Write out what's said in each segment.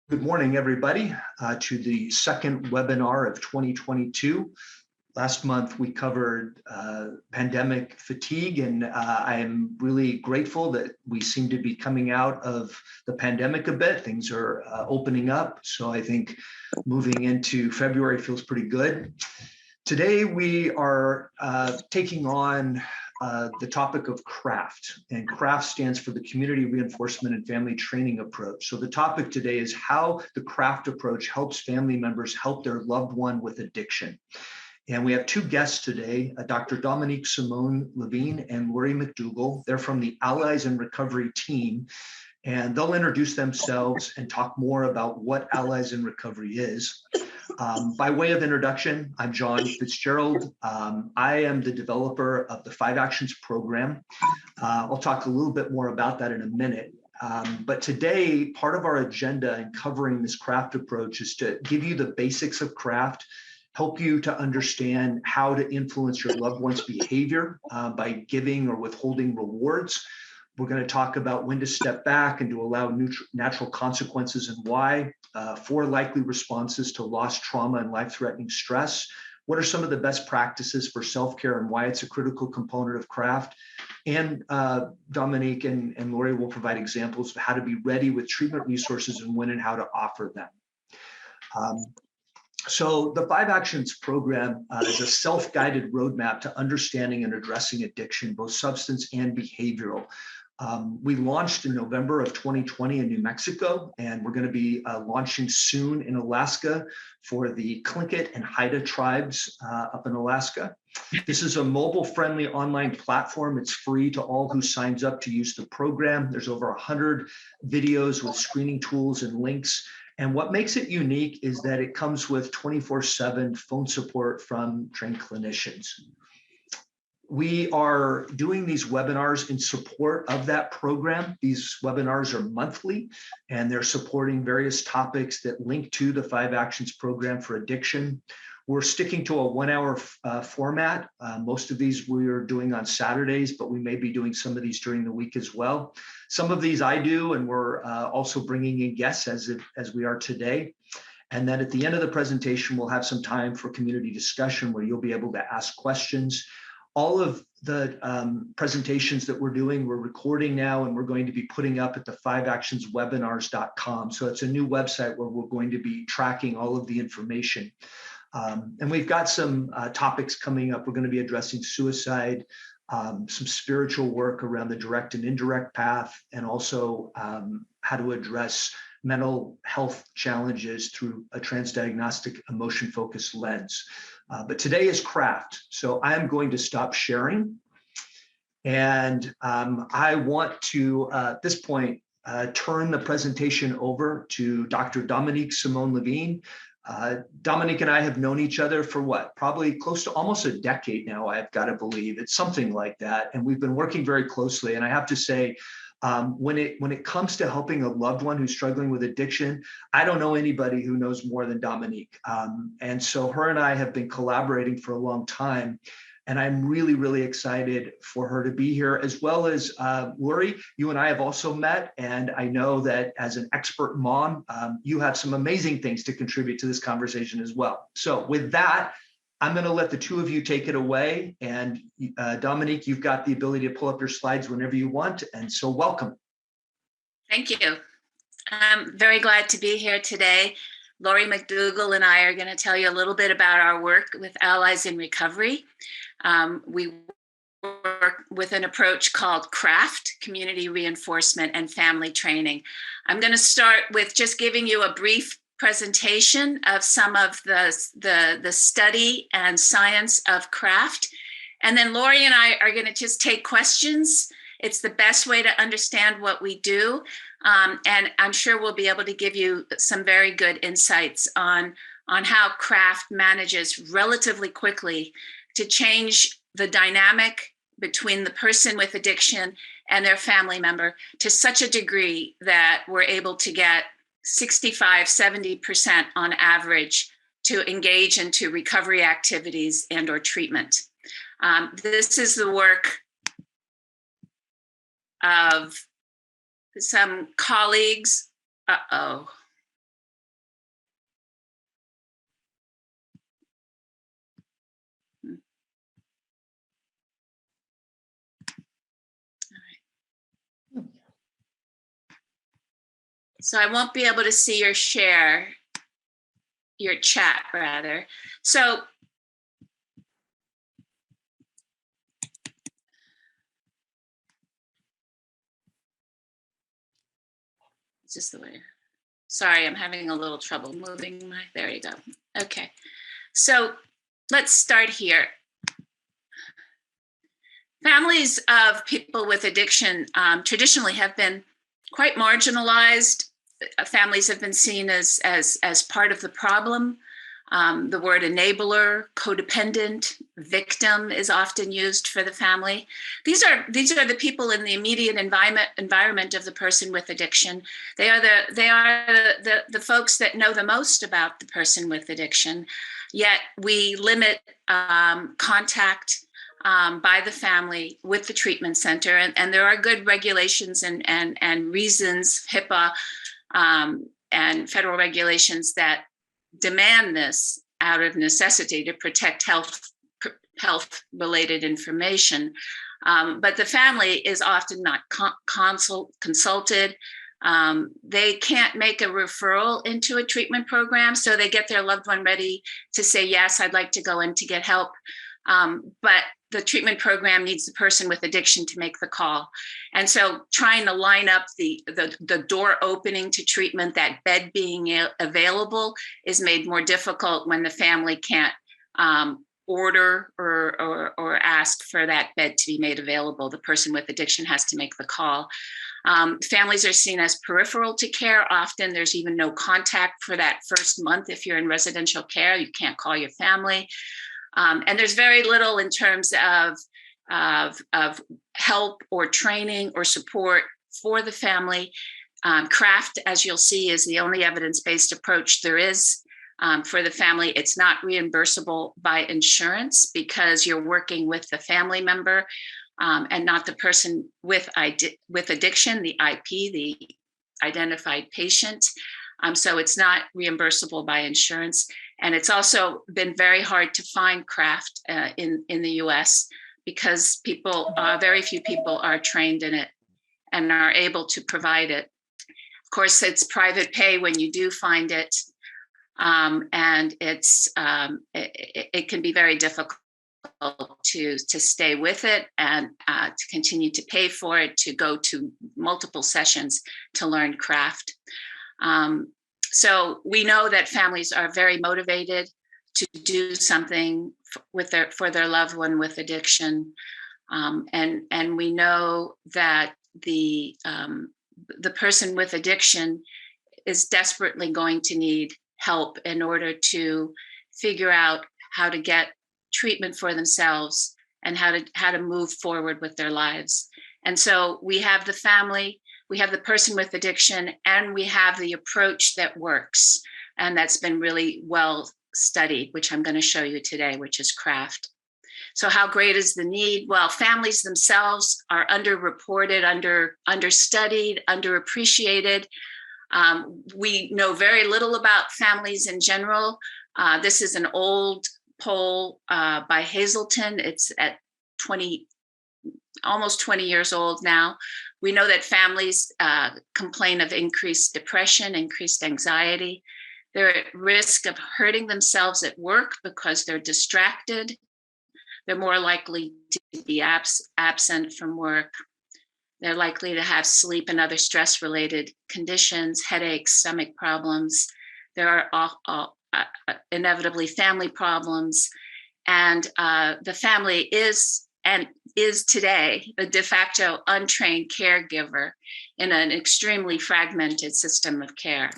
Good morning, everybody, to the second webinar of 2022. Last month, we covered pandemic fatigue, and I am really grateful that we seem to be coming out of the pandemic a bit. Things are opening up, so I think moving into February feels pretty good. Today, we are taking on the topic of CRAFT, and CRAFT stands for the Community Reinforcement and Family Training Approach. So the topic today is how the CRAFT approach helps family members help their loved one with addiction. And we have two guests today, Dr. Dominique Simone Levine and Lori McDougall. They're from the Allies in Recovery team, and they'll introduce themselves and talk more about what Allies in Recovery is. By way of introduction, I'm John Fitzgerald. I am the developer of the 5 Actions program. I'll talk a little bit more about that in a minute. But today, part of our agenda in covering this CRAFT approach is to give you the basics of CRAFT, help you to understand how to influence your loved one's behavior by giving or withholding rewards. We're going to talk about when to step back and to allow natural consequences and why. 4 likely responses to loss, trauma, and life-threatening stress. What are some of the best practices for self-care and why it's a critical component of CRAFT? And Dominique and Lori will provide examples of how to be ready with treatment resources and when and how to offer them. So the 5 Actions program is a self-guided roadmap to understanding and addressing addiction, both substance and behavioral. We launched in November of 2020 in New Mexico, and we're going to be launching soon in Alaska for the Tlingit and Haida tribes up in Alaska. This is a mobile-friendly online platform. It's free to all who signs up to use the program. There's over 100 videos with screening tools and links. And what makes it unique is that it comes with 24/7 phone support from trained clinicians. We are doing these webinars in support of that program. These webinars are monthly, and they're supporting various topics that link to the 5 Actions program for addiction. We're sticking to a 1-hour format. Most of these we are doing on Saturdays, but we may be doing some of these during the week as well. Some of these I do, and we're also bringing in guests as we are today. And then at the end of the presentation, we'll have some time for community discussion where you'll be able to ask questions. All of the presentations that we're doing, we're recording now, and we're going to be putting up at the 5actionswebinars.com. So it's a new website where we're going to be tracking all of the information. And we've got some topics coming up. We're going to be addressing suicide, some spiritual work around the direct and indirect path, and also how to address mental health challenges through a transdiagnostic emotion-focused lens. But today is CRAFT, so I'm going to stop sharing. And I want to, at this point, turn the presentation over to Dr. Dominique Simone Levine. Dominique and I have known each other for what? Probably close to almost a decade now, I've got to believe. It's something like that. And we've been working very closely. And I have to say, when it comes to helping a loved one who's struggling with addiction, I don't know anybody who knows more than Dominique. And so her and I have been collaborating for a long time. And I'm really, really excited for her to be here, as well as Lori. You and I have also met, and I know that as an expert mom, you have some amazing things to contribute to this conversation as well. So with that, I'm going to let the two of you take it away. And Dominique, you've got the ability to pull up your slides whenever you want. And so welcome. Thank you. I'm very glad to be here today. Lori McDougall and I are going to tell you a little bit about our work with Allies in Recovery. We work with an approach called CRAFT, Community Reinforcement and Family Training. I'm going to start with just giving you a brief presentation of some of the study and science of CRAFT. And then Lori and I are going to just take questions. It's the best way to understand what we do. And I'm sure we'll be able to give you some very good insights on how CRAFT manages relatively quickly to change the dynamic between the person with addiction and their family member to such a degree that we're able to get 65-70% on average to engage into recovery activities and or treatment. This is the work of some colleagues. So I won't be able to see your chat rather. So it's just the way. Sorry, I'm having a little trouble moving there you go. Okay, so let's start here. Families of people with addiction traditionally have been quite marginalized. Families have been seen as part of the problem. The word enabler, codependent, victim is often used for the family. These are the people in the immediate environment of the person with addiction. They are the folks that know the most about the person with addiction. Yet we limit contact by the family with the treatment center, and there are good regulations and reasons, HIPAA and federal regulations that demand this out of necessity to protect health related information. But the family is often not consulted. They can't make a referral into a treatment program, so they get their loved one ready to say, yes, I'd like to go in to get help. But the treatment program needs the person with addiction to make the call. And so trying to line up the door opening to treatment, that bed being available, is made more difficult when the family can't order or ask for that bed to be made available. The person with addiction has to make the call. Families are seen as peripheral to care. Often there's even no contact for that first month. If you're in residential care, you can't call your family. And there's very little in terms of help or training or support for the family. CRAFT, as you'll see, is the only evidence-based approach there is for the family. It's not reimbursable by insurance because you're working with the family member and not the person with addiction, the IP, the identified patient. So it's not reimbursable by insurance. And it's also been very hard to find CRAFT in the US because very few people are trained in it and are able to provide it. Of course, it's private pay when you do find it. And it can be very difficult to stay with it and to continue to pay for it, to go to multiple sessions to learn CRAFT. So we know that families are very motivated to do something for their loved one with addiction, and we know that the person with addiction is desperately going to need help in order to figure out how to get treatment for themselves and how to move forward with their lives. And so we have the family. We have the person with addiction, and we have the approach that works, and that's been really well studied, which I'm going to show you today, which is CRAFT. So how great is the need? Well, families themselves are underreported, understudied, underappreciated. We know very little about families in general. This is an old poll by Hazelton. It's at almost 20 years old now. We know that families complain of increased depression, increased anxiety. They're at risk of hurting themselves at work because they're distracted. They're more likely to be absent from work. They're likely to have sleep and other stress-related conditions, headaches, stomach problems. There are inevitably family problems. And the family is today the de facto untrained caregiver in an extremely fragmented system of care.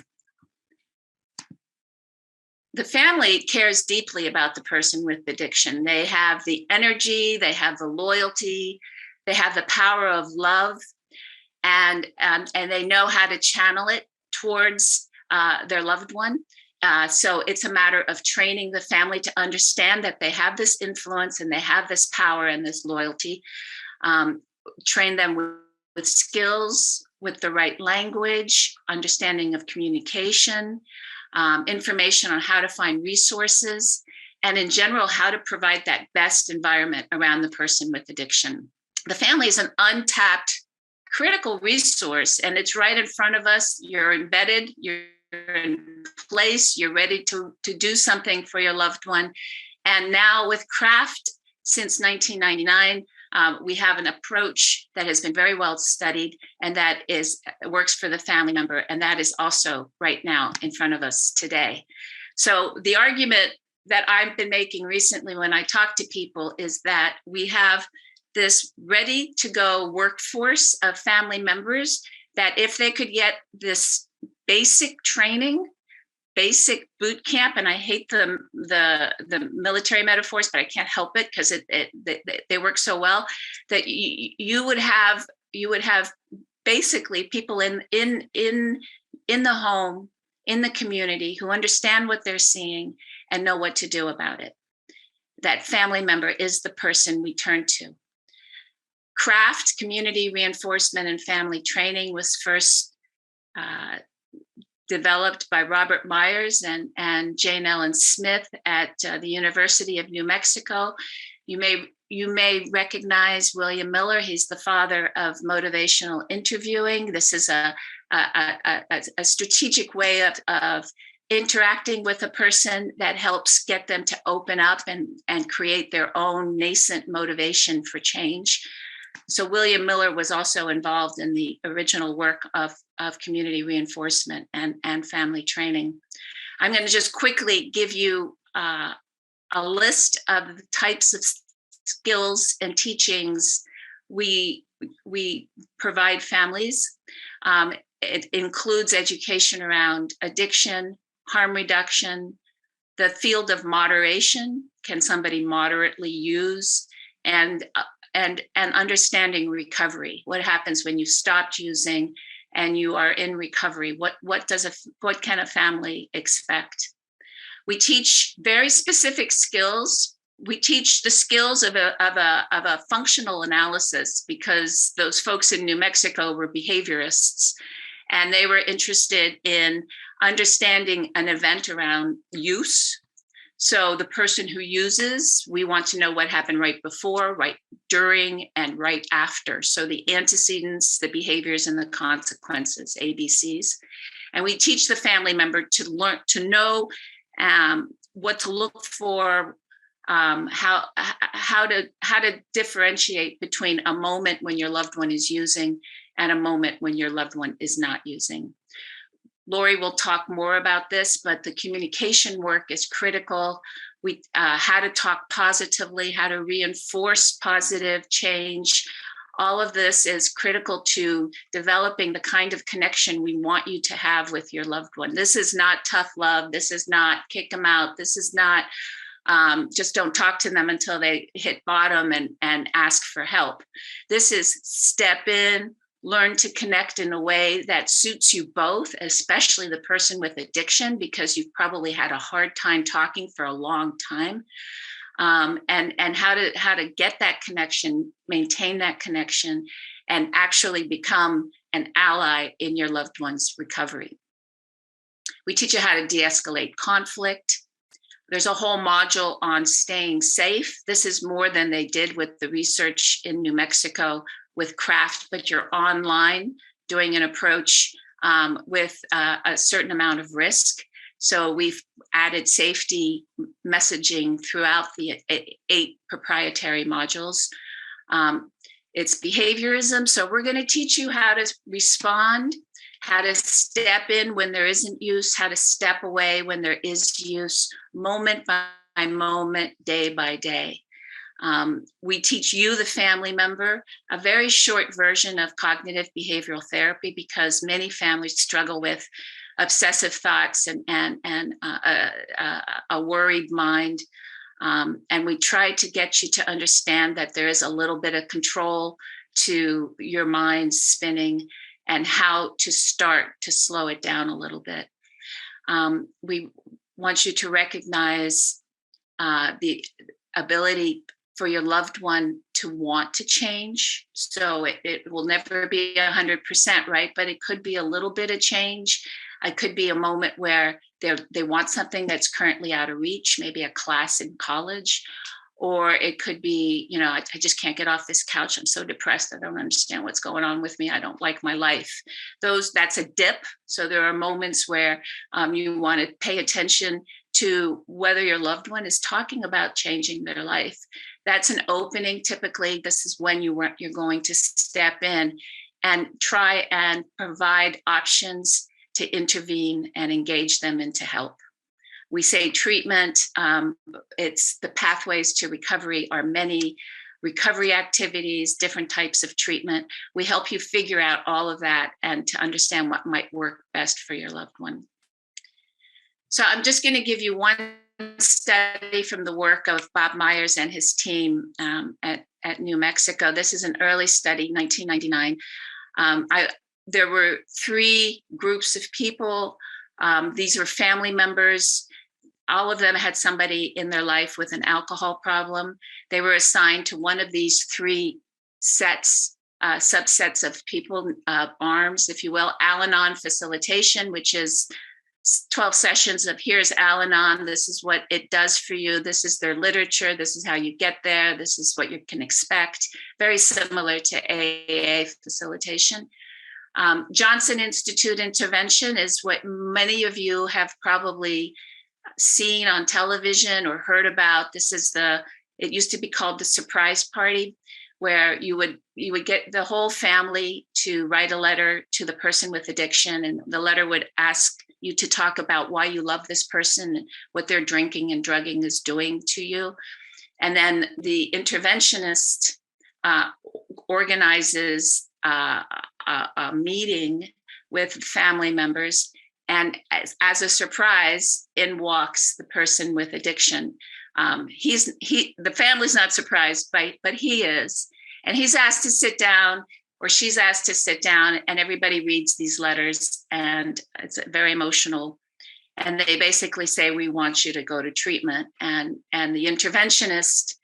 The family cares deeply about the person with addiction. They have the energy, they have the loyalty, they have the power of love, and they know how to channel it towards their loved one. So it's a matter of training the family to understand that they have this influence and they have this power and this loyalty. Train them with skills, with the right language, understanding of communication, information on how to find resources, and in general, how to provide that best environment around the person with addiction. The family is an untapped critical resource, and it's right in front of us. You're embedded, you're in place, you're ready to do something for your loved one. And now with CRAFT, since 1999, we have an approach that has been very well studied, and that works for the family member, and that is also right now in front of us today. So the argument that I've been making recently when I talk to people is that we have this ready to go workforce of family members that if they could get this basic training, basic boot camp, and I hate the military metaphors, but I can't help it because they work so well, that you would have basically people in the home, in the community, who understand what they're seeing and know what to do about it. That family member is the person we turn to. CRAFT, Community Reinforcement and Family Training, was first developed by Robert Myers and Jane Ellen Smith at the University of New Mexico. You may recognize William Miller. He's the father of motivational interviewing. This is a strategic way of interacting with a person that helps get them to open up and create their own nascent motivation for change. So William Miller was also involved in the original work of community reinforcement and family training. I'm going to just quickly give you a list of the types of skills and teachings we provide families. It includes education around addiction, harm reduction, the field of moderation. Can somebody moderately use? And understanding recovery. What happens when you stopped using and you are in recovery? What can a family expect? We teach very specific skills. We teach the skills of a functional analysis, because those folks in New Mexico were behaviorists, and they were interested in understanding an event around use. So the person who uses, we want to know what happened right before, right during, and right after. So the antecedents, the behaviors, and the consequences, ABCs. And we teach the family member to learn to know what to look for, how to differentiate between a moment when your loved one is using and a moment when your loved one is not using. Lori will talk more about this, but the communication work is critical. How to talk positively, how to reinforce positive change. All of this is critical to developing the kind of connection we want you to have with your loved one. This is not tough love. This is not kick them out. This is not just don't talk to them until they hit bottom and ask for help. This is step in, learn to connect in a way that suits you both, especially the person with addiction, because you've probably had a hard time talking for a long time, and how to get that connection, maintain that connection, and actually become an ally in your loved one's recovery. We teach you how to de-escalate conflict. There's a whole module on staying safe. This is more than they did with the research in New Mexico with CRAFT, but you're online doing an approach with a certain amount of risk. So we've added safety messaging throughout the 8 proprietary modules. It's behaviorism. So we're going to teach you how to respond, how to step in when there isn't use, how to step away when there is use, moment by moment, day by day. We teach you, the family member, a very short version of cognitive behavioral therapy, because many families struggle with obsessive thoughts and a worried mind. And we try to get you to understand that there is a little bit of control to your mind spinning and how to start to slow it down a little bit. We want you to recognize the ability for your loved one to want to change. So it will never be 100%, right? But it could be a little bit of change. It could be a moment where they want something that's currently out of reach, maybe a class in college, or it could be, I just can't get off this couch. I'm so depressed. I don't understand what's going on with me. I don't like my life. That's a dip. So there are moments where you want to pay attention to whether your loved one is talking about changing their life. That's an opening. Typically, this is when you're going to step in and try and provide options to intervene and engage them into help. We say treatment, it's the pathways to recovery are many recovery activities, different types of treatment. We help you figure out all of that and to understand what might work best for your loved one. So I'm just going to give you one study from the work of Bob Myers and his team at New Mexico. This is an early study, 1999. There were 3 groups of people. These were family members. All of them had somebody in their life with an alcohol problem. They were assigned to one of these 3 subsets of people, arms, if you will. Al-Anon facilitation, which is 12 sessions of here's Al-Anon, this is what it does for you, this is their literature, this is how you get there, this is what you can expect. Very similar to AA facilitation. Johnson Institute intervention is what many of you have probably seen on television or heard about. This is it used to be called the surprise party, where you would get the whole family to write a letter to the person with addiction, and the letter would ask you to talk about why you love this person and what their drinking and drugging is doing to you. And then the interventionist organizes a meeting with family members, and as a surprise, in walks the person with addiction. The family's not surprised, but he is. And he's asked to sit down, or she's asked to sit down, and everybody reads these letters, and it's very emotional. And they basically say, we want you to go to treatment. And the interventionist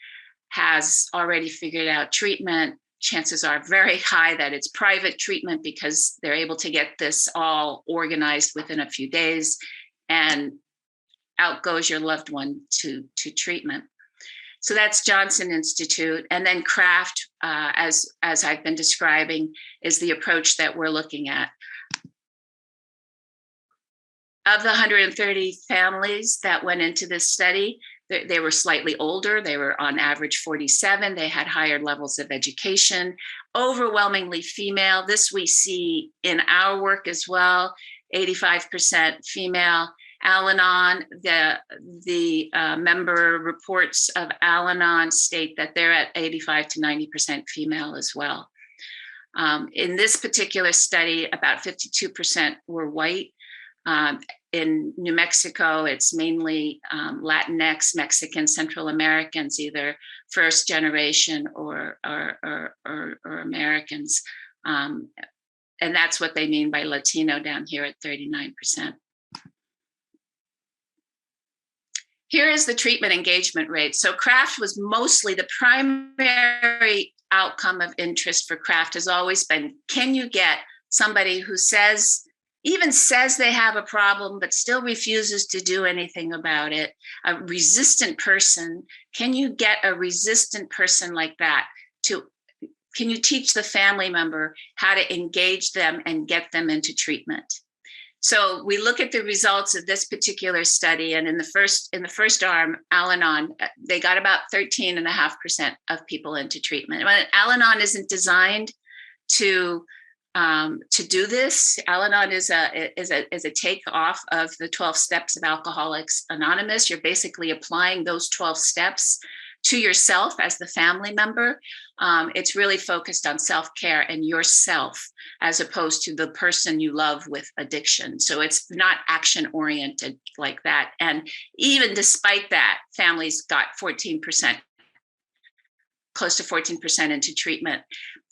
has already figured out treatment. Chances are very high that it's private treatment because they're able to get this all organized within a few days, and out goes your loved one to treatment. So that's Johnson Institute. And then CRAFT, as I've been describing, is the approach that we're looking at. Of the 130 families that went into this study, they were slightly older. They were on average 47. They had higher levels of education, overwhelmingly female. This we see in our work as well, 85% female. Al-Anon, the member reports of Al-Anon state that they're at 85 to 90% female as well. In this particular study, about 52% were white. In New Mexico, it's mainly Latinx, Mexican, Central Americans, either first generation or Americans. And that's what they mean by Latino down here at 39%. Here is the treatment engagement rate. So CRAFT was mostly the primary outcome of interest for CRAFT has always been, can you get somebody who even says they have a problem, but still refuses to do anything about it, a resistant person? Can you get a resistant person like that can you teach the family member how to engage them and get them into treatment? So we look at the results of this particular study, and in the first arm, Al-Anon, they got about 13.5% of people into treatment. When Al-Anon isn't designed to do this, Al-Anon is a takeoff of the 12 steps of Alcoholics Anonymous. You're basically applying those 12 steps to yourself as the family member. It's really focused on self-care and yourself as opposed to the person you love with addiction. So it's not action-oriented like that. And even despite that, families got 14%, close to 14% into treatment.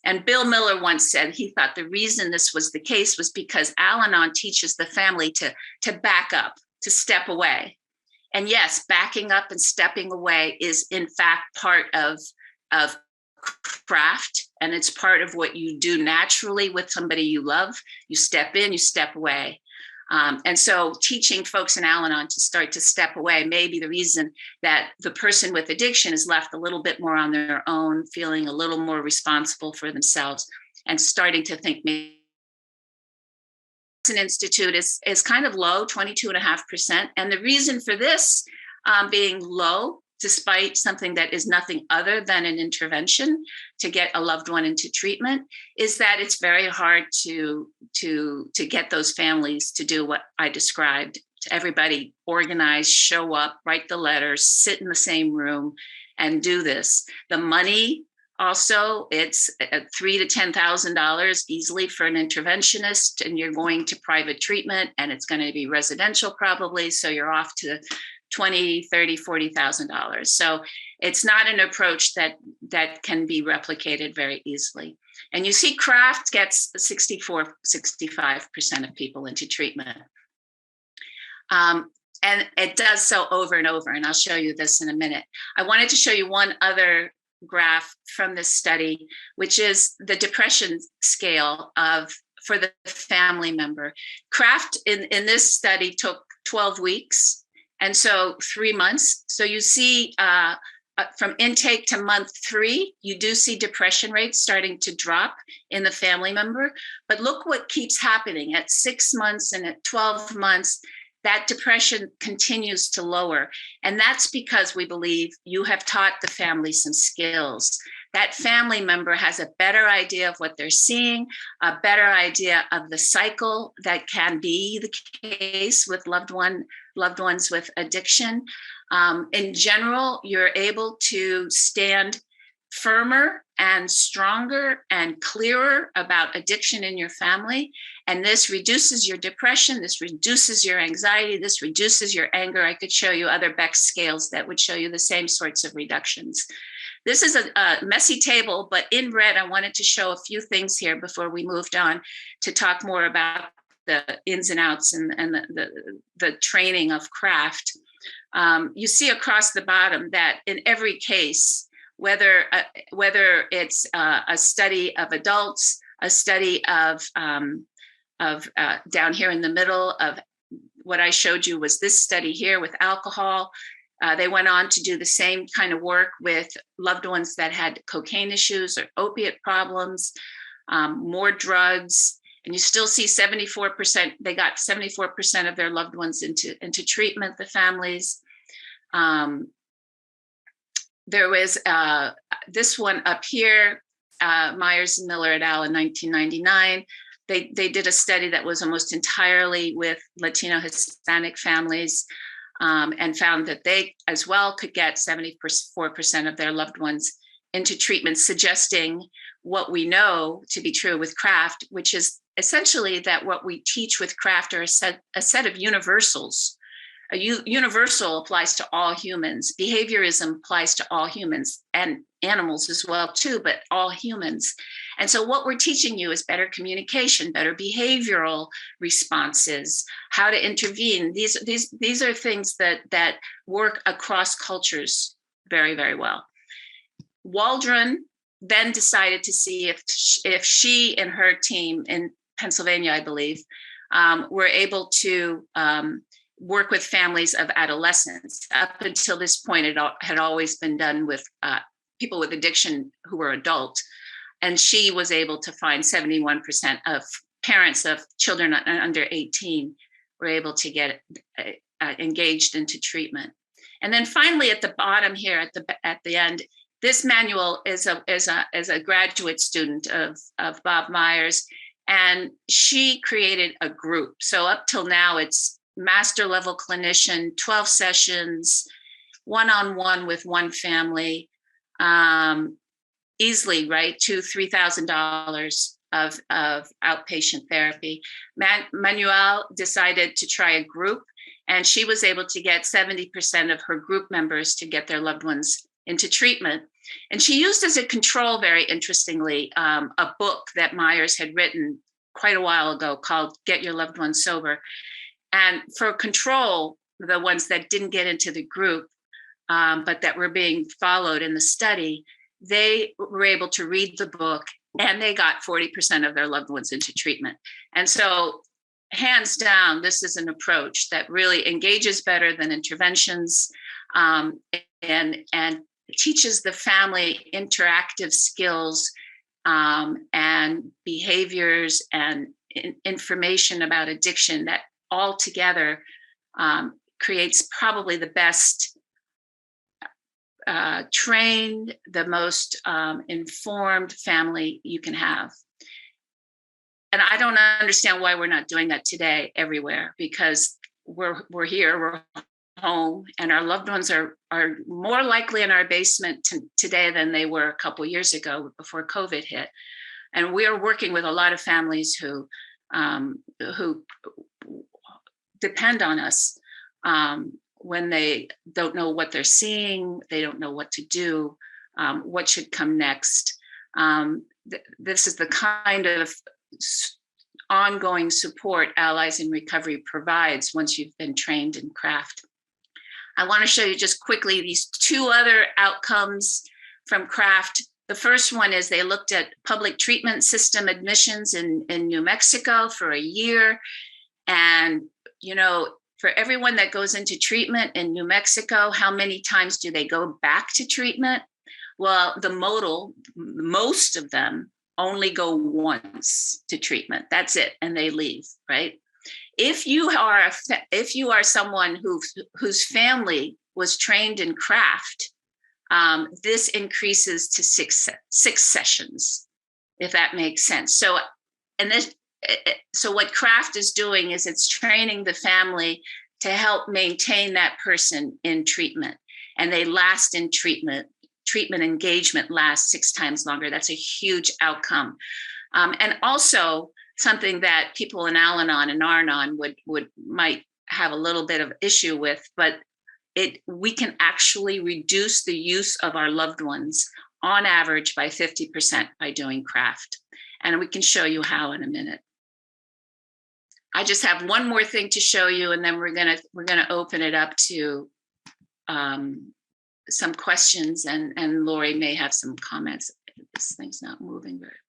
And Bill Miller once said he thought the reason this was the case was because Al-Anon teaches the family to back up, to step away. And yes, backing up and stepping away is in fact part of CRAFT, and it's part of what you do naturally with somebody you love. You step in, you step away. And so teaching folks in Al-Anon to start to step away may be the reason that the person with addiction is left a little bit more on their own, feeling a little more responsible for themselves, and starting to think maybe an institute is kind of low, 22.5%. And the reason for this being low, despite something that is nothing other than an intervention to get a loved one into treatment, is that it's very hard to get those families to do what I described. Everybody organize, show up, write the letters, sit in the same room, and do this. The money also, it's $3,000 to $10,000 easily for an interventionist, and you're going to private treatment, and it's going to be residential probably, so you're off to $20,000, $30,000, $40,000. So it's not an approach that can be replicated very easily. And you see CRAFT gets 65% of people into treatment. And it does so over and over, and I'll show you this in a minute. I wanted to show you one other graph from this study, which is the depression scale for the family member. CRAFT in this study took 12 weeks, and so 3 months. So you see from intake to month 3, you do see depression rates starting to drop in the family member. But look what keeps happening at 6 months and at 12 months. That depression continues to lower. And that's because we believe you have taught the family some skills. That family member has a better idea of what they're seeing, a better idea of the cycle that can be the case with loved ones with addiction. In general, you're able to stand firmer and stronger and clearer about addiction in your family. And this reduces your depression, this reduces your anxiety, this reduces your anger. I could show you other Beck scales that would show you the same sorts of reductions. This is a messy table, but in red, I wanted to show a few things here before we moved on to talk more about the ins and outs and the training of CRAFT. You see across the bottom that in every case, whether it's a study of adults, a study of down here in the middle of what I showed you was this study here with alcohol. They went on to do the same kind of work with loved ones that had cocaine issues or opiate problems, more drugs, and you still see 74%. They got 74% of their loved ones into treatment, the families. There was this one up here, Myers and Miller et al. In 1999. They did a study that was almost entirely with Latino Hispanic families and found that they as well could get 74% of their loved ones into treatment, suggesting what we know to be true with CRAFT, which is essentially that what we teach with CRAFT are a set of universals. A universal applies to all humans. Behaviorism applies to all humans and animals as well too, but all humans. And so what we're teaching you is better communication, better behavioral responses, how to intervene. These are things that work across cultures very, very well. Waldron then decided to see if she and her team in Pennsylvania, I believe, were able to work with families of adolescents. Up until this point, it had always been done with people with addiction who were adult. And she was able to find 71% of parents of children under 18 were able to get engaged into treatment. And then finally, at the bottom here, at the end, this manual is a graduate student of Bob Myers, and she created a group. So up till now, it's master level clinician, 12 sessions, one-on-one with one family, easily, right? $2,000 to $3,000 of outpatient therapy. Manuel decided to try a group, and she was able to get 70% of her group members to get their loved ones into treatment. And she used as a control, very interestingly, a book that Myers had written quite a while ago called Get Your Loved Ones Sober. And for control, the ones that didn't get into the group, but that were being followed in the study, they were able to read the book and they got 40% of their loved ones into treatment. And so hands down, this is an approach that really engages better than interventions, and teaches the family interactive skills, and behaviors and information about addiction that all together creates probably the best trained, the most informed family you can have. And I don't understand why we're not doing that today everywhere, because we're here, we're home, and our loved ones are more likely in our basement today than they were a couple years ago before COVID hit. And we are working with a lot of families who depend on us when they don't know what they're seeing, they don't know what to do, what should come next. This is the kind of ongoing support Allies in Recovery provides once you've been trained in CRAFT. I want to show you just quickly these two other outcomes from CRAFT. The first one is they looked at public treatment system admissions in New Mexico for a year. And, you know, for everyone that goes into treatment in New Mexico, how many times do they go back to treatment? Well, most of them only go once to treatment. That's it, and they leave, right? If you are someone whose family was trained in CRAFT, this increases to six sessions, if that makes sense. So what CRAFT is doing is it's training the family to help maintain that person in treatment, and they last in treatment. Treatment engagement lasts 6 times longer. That's a huge outcome. And also something that people in Al-Anon and Ar-Anon might have a little bit of issue with, but we can actually reduce the use of our loved ones on average by 50% by doing CRAFT. And we can show you how in a minute. I just have one more thing to show you, and then we're gonna open it up to some questions, and Lori may have some comments. This thing's not moving very well.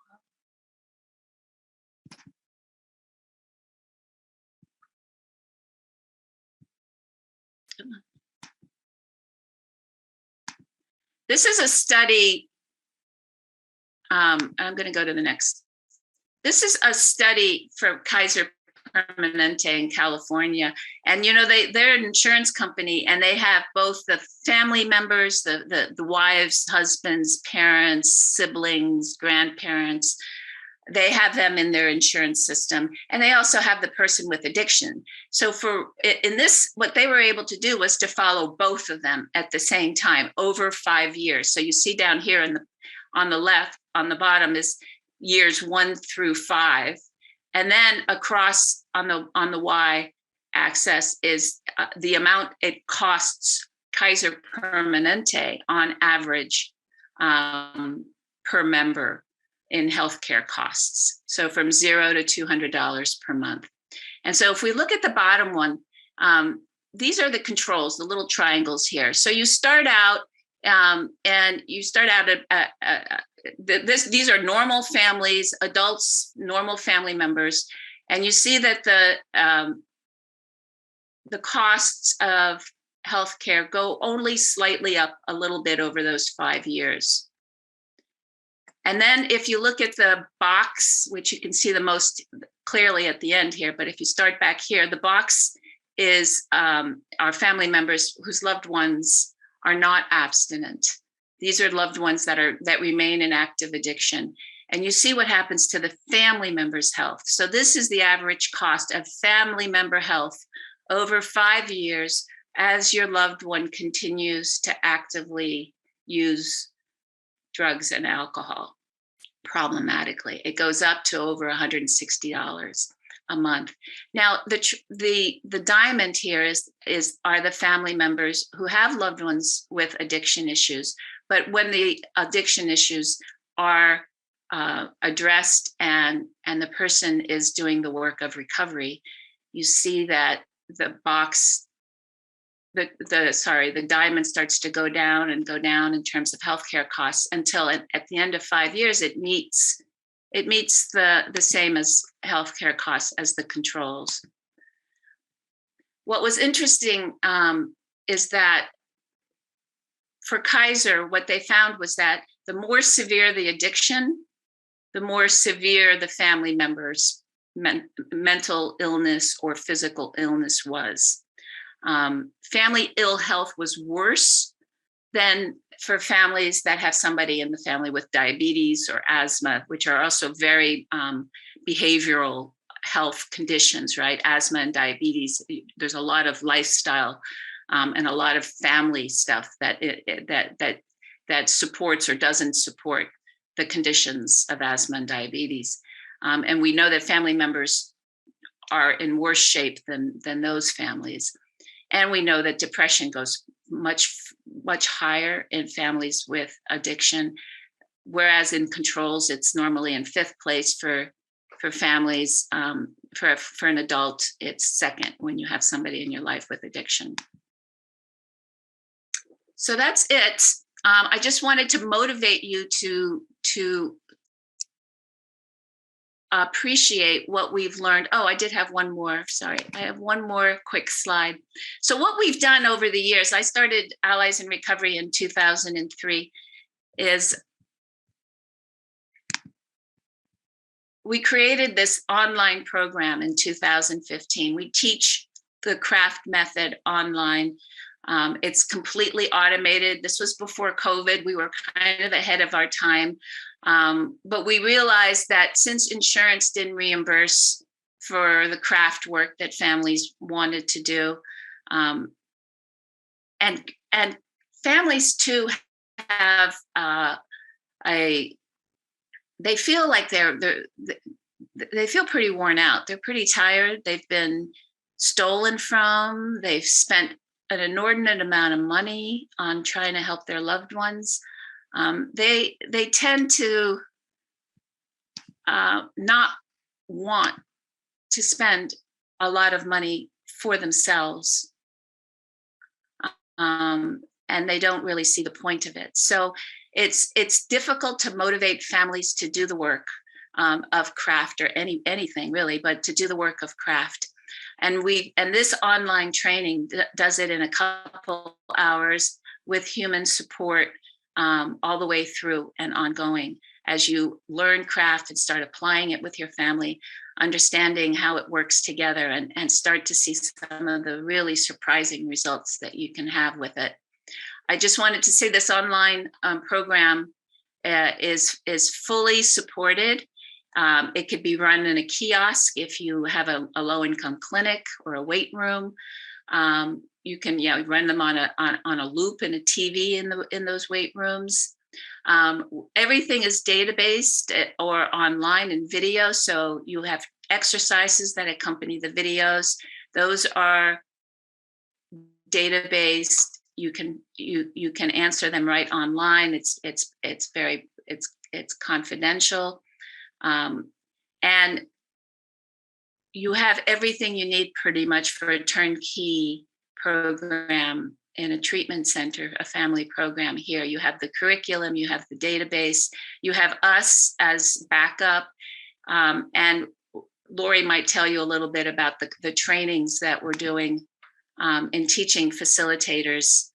Come on. This is a study. I'm going to go to the next. This is a study from Kaiser Permanente in California. And, you know, they're an insurance company, and they have both the family members, the wives, husbands, parents, siblings, grandparents. They have them in their insurance system, and they also have the person with addiction. So in this, what they were able to do was to follow both of them at the same time over 5 years. So you see down here on the left, on the bottom is years 1 through 5. And then across on the y-axis is the amount it costs Kaiser Permanente on average per member in healthcare costs. So from $0 to $200 per month. And so if we look at the bottom one, these are the controls, the little triangles here. So you start out and you start out these are normal families, adults, normal family members, and you see that the costs of healthcare go only slightly up a little bit over those 5 years. And then if you look at the box, which you can see the most clearly at the end here, but if you start back here, the box is our family members whose loved ones are not abstinent. These are loved ones that remain in active addiction. And you see what happens to the family member's health. So this is the average cost of family member health over 5 years as your loved one continues to actively use drugs and alcohol problematically. It goes up to over $160 a month. Now, the diamond here are the family members who have loved ones with addiction issues. But when the addiction issues are addressed and the person is doing the work of recovery, you see that the box, the diamond starts to go down in terms of healthcare costs until at the end of 5 years, it meets it meets the same as healthcare costs as the controls. What was interesting is that for Kaiser, what they found was that the more severe the addiction, the more severe the family members' mental illness or physical illness was. Family ill health was worse than for families that have somebody in the family with diabetes or asthma, which are also very behavioral health conditions, right? Asthma and diabetes, there's a lot of lifestyle and a lot of family stuff that supports or doesn't support the conditions of asthma and diabetes. And we know that family members are in worse shape than those families. And we know that depression goes much higher in families with addiction, whereas in controls, it's normally in 5th place for families. For an adult, it's 2nd when you have somebody in your life with addiction. So that's it. I just wanted to motivate you to appreciate what we've learned. Oh, I did have one more. Sorry, I have one more quick slide. So what we've done over the years, I started Allies in Recovery in 2003, is we created this online program in 2015. We teach the craft method online. It's completely automated. This was before COVID. We were kind of ahead of our time. But we realized that since insurance didn't reimburse for the craft work that families wanted to do, and families too have they feel like they feel pretty worn out. They're pretty tired. They've been stolen from. They've spent an inordinate amount of money on trying to help their loved ones. They tend to not want to spend a lot of money for themselves, and they don't really see the point of it. So it's difficult to motivate families to do the work of craft or anything really, but to do the work of craft. And this online training does it in a couple hours with human support all the way through and ongoing as you learn craft and start applying it with your family, understanding how it works together and start to see some of the really surprising results that you can have with it. I just wanted to say this online program is fully supported. It could be run in a kiosk if you have a low-income clinic or a weight room. You can run them on a loop and a TV in those weight rooms. Everything is data-based or online in video. So you have exercises that accompany the videos. Those are data-based. You can answer them right online. It's confidential. And you have everything you need pretty much for a turnkey program in a treatment center, a family program here. You have the curriculum, you have the database, you have us as backup. And Lori might tell you a little bit about the trainings that we're doing in teaching facilitators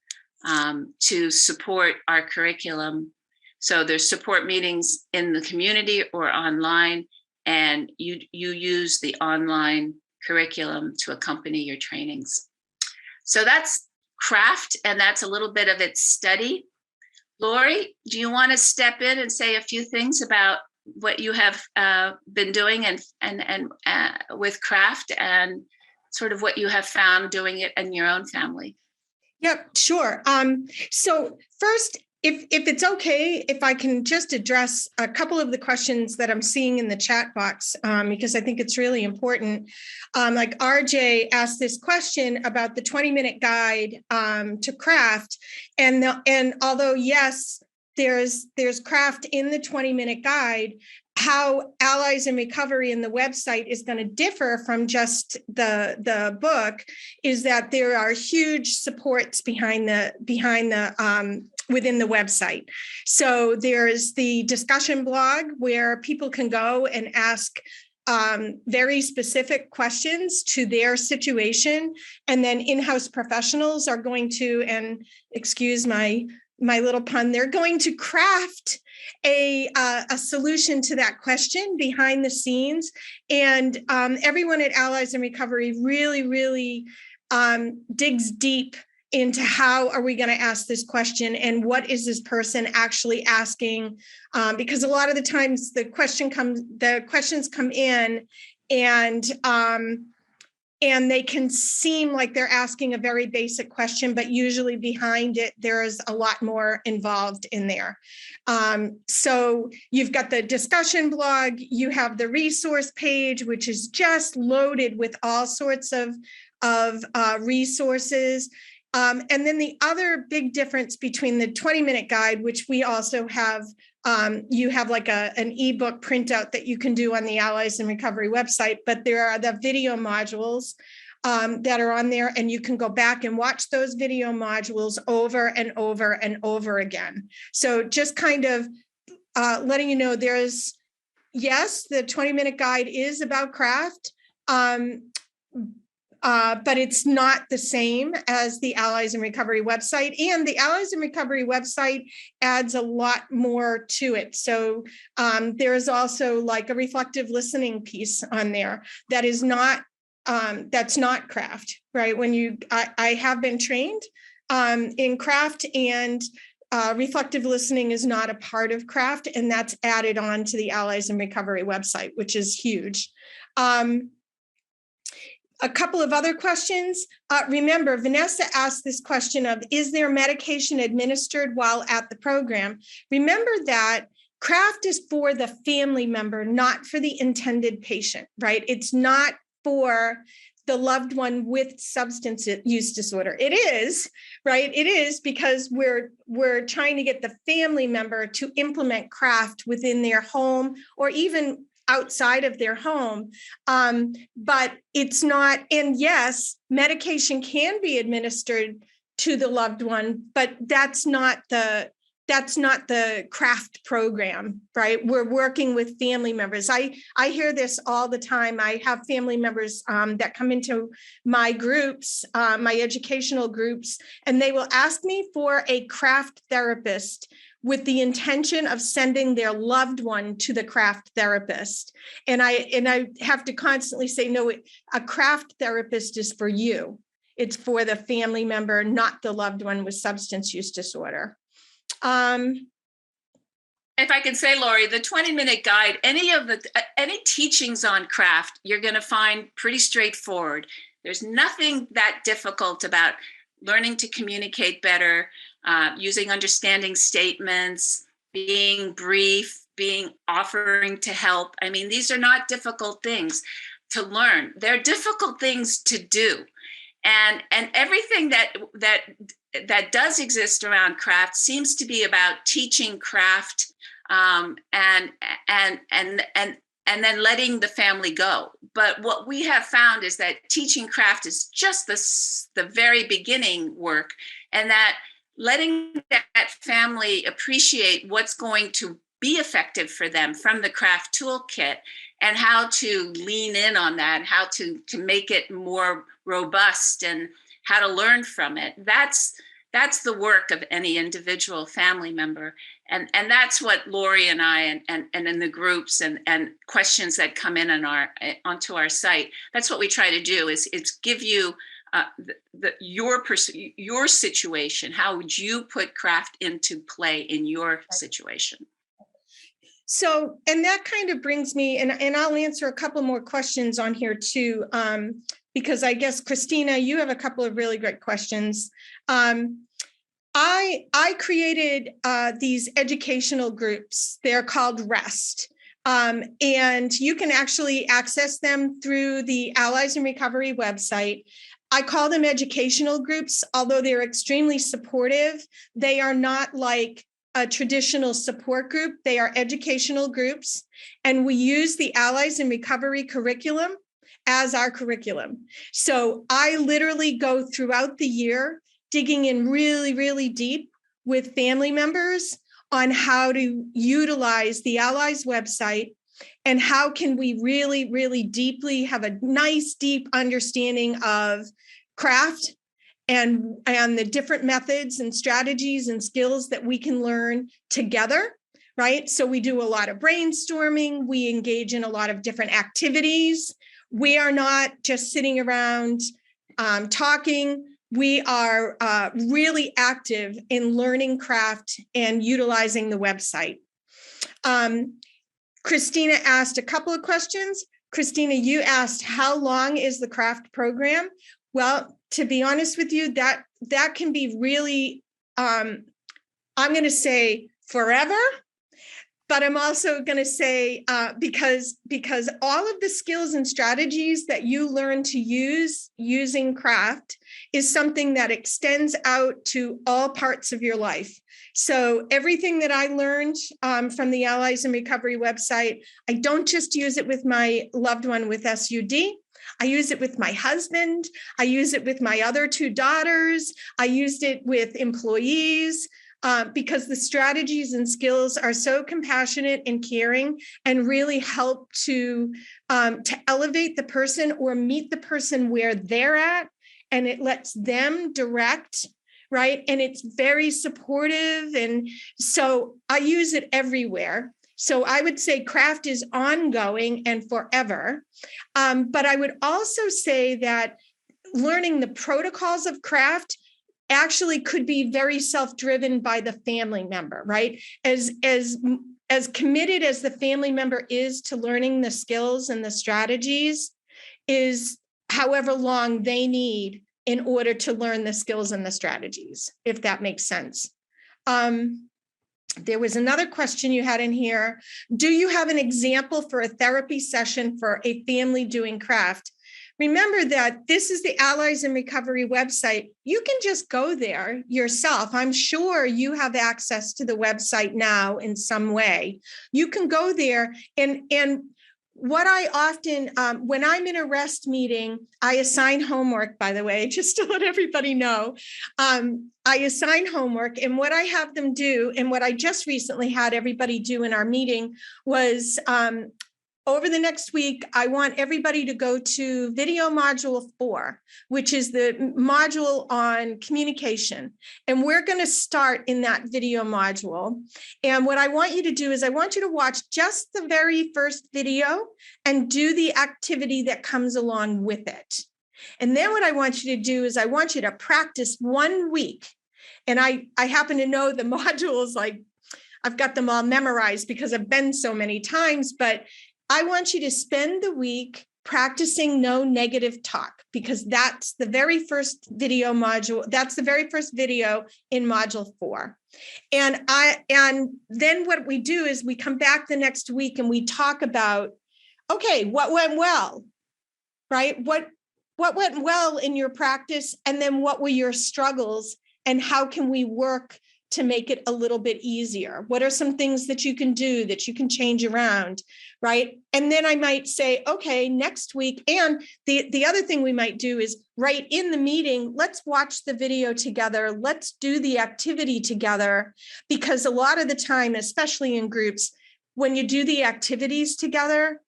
to support our curriculum. So there's support meetings in the community or online, and you use the online curriculum to accompany your trainings. So that's craft, and that's a little bit of its study. Lori, do you want to step in and say a few things about what you have been doing and with craft and sort of what you have found doing it in your own family? Yep, sure. So first, if it's okay, if I can just address a couple of the questions that I'm seeing in the chat box, because I think it's really important. Like RJ asked this question about the 20-minute guide to craft. And although, yes, there's craft in the 20-minute guide, how Allies in Recovery in the website is going to differ from just the book is that there are huge supports behind the within the website. So there's the discussion blog where people can go and ask very specific questions to their situation. And then in-house professionals are going to, and excuse my little pun, they're going to craft a solution to that question behind the scenes. And everyone at Allies in Recovery really digs deep into how are we going to ask this question and what is this person actually asking? Because a lot of the times the questions come in and they can seem like they're asking a very basic question, but usually behind it, there is a lot more involved in there. So you've got the discussion blog, you have the resource page, which is just loaded with all sorts of resources. And then the other big difference between the 20-minute guide, which we also have, you have like an ebook printout that you can do on the Allies in Recovery website, but there are the video modules that are on there, and you can go back and watch those video modules over and over and over again. So just kind of letting you know, yes, the 20-minute guide is about craft, but it's not the same as the Allies in Recovery website. And the Allies in Recovery website adds a lot more to it. So there is also like a reflective listening piece on there that is not, that's not craft, right? I have been trained in craft, and reflective listening is not a part of craft, and that's added on to the Allies in Recovery website, which is huge. A couple of other questions. Remember, Vanessa asked this question of, is there medication administered while at the program? Remember that craft is for the family member, not for the intended patient, right? It's not for the loved one with substance use disorder. It is, right? It is, because we're trying to get the family member to implement craft within their home or even outside of their home. But it's not, and yes, medication can be administered to the loved one, but that's not the craft program, right? We're working with family members. I hear this all the time. I have family members that come into my groups, my educational groups, and they will ask me for a craft therapist with the intention of sending their loved one to the craft therapist. And I have to constantly say, no, a craft therapist is for you. It's for the family member, not the loved one with substance use disorder. If I can say, Lori, the 20-minute guide, any teachings on craft, you're going to find pretty straightforward. There's nothing that difficult about learning to communicate better, using understanding statements, being brief, offering to help. I mean, these are not difficult things to learn. They're difficult things to do. And everything that does exist around craft seems to be about teaching craft and then letting the family go. But what we have found is that teaching craft is just the very beginning work, and that letting that family appreciate what's going to be effective for them from the craft toolkit, and how to lean in on that, how to make it more robust, and how to learn from it. That's the work of any individual family member. And that's what Lori and I and in the groups and questions that come in onto our site, that's what we try to do is give you your situation. How would you put craft into play in your situation? So, and that kind of brings me, and I'll answer a couple more questions on here too, because I guess, Christina, you have a couple of really great questions. I created these educational groups. They're called REST. And you can actually access them through the Allies in Recovery website. I call them educational groups, although they're extremely supportive. They are not like a traditional support group. They are educational groups. And we use the Allies in Recovery curriculum as our curriculum. So I literally go throughout the year digging in really, really deep with family members on how to utilize the Allies website and how can we really, really deeply have a nice, deep understanding of craft and the different methods and strategies and skills that we can learn together, right? So we do a lot of brainstorming. We engage in a lot of different activities. We are not just sitting around talking. We are really active in learning craft and utilizing the website. Christina asked a couple of questions. Christina, you asked, how long is the craft program? Well, to be honest with you, that can be really, I'm going to say forever, but I'm also going to say because all of the skills and strategies that you learn to use using craft is something that extends out to all parts of your life. So everything that I learned from the Allies in Recovery website, I don't just use it with my loved one with SUD. I use it with my husband. I use it with my other two daughters. I used it with employees because the strategies and skills are so compassionate and caring and really help to elevate the person or meet the person where they're at. And it lets them direct, right? And it's very supportive. And so I use it everywhere. So I would say craft is ongoing and forever. But I would also say that learning the protocols of craft actually could be very self-driven by the family member, right? As committed as the family member is to learning the skills and the strategies is however long they need in order to learn the skills and the strategies, if that makes sense. There was another question you had in here. Do you have an example for a therapy session for a family doing craft? Remember that this is the Allies in Recovery website. You can just go there yourself. I'm sure you have access to the website now in some way. You can go there and what I often, when I'm in a rest meeting, I assign homework, by the way, just to let everybody know. I assign homework, and what I have them do, and what I just recently had everybody do in our meeting was over the next week, I want everybody to go to video module 4, which is the module on communication. And we're going to start in that video module. And what I want you to do is I want you to watch just the very first video and do the activity that comes along with it. And then what I want you to do is I want you to practice 1 week. And I happen to know the modules, like I've got them all memorized because I've been so many times, but I want you to spend the week practicing no negative talk, because that's the very first video module. That's the very first video in module 4. And then what we do is we come back the next week and we talk about, okay, what went well, right? What went well in your practice? And then what were your struggles and how can we work to make it a little bit easier? What are some things that you can do that you can change around, right? And then I might say, okay, next week. And the other thing we might do is right in the meeting, let's watch the video together. Let's do the activity together. Because a lot of the time, especially in groups, when you do the activities together,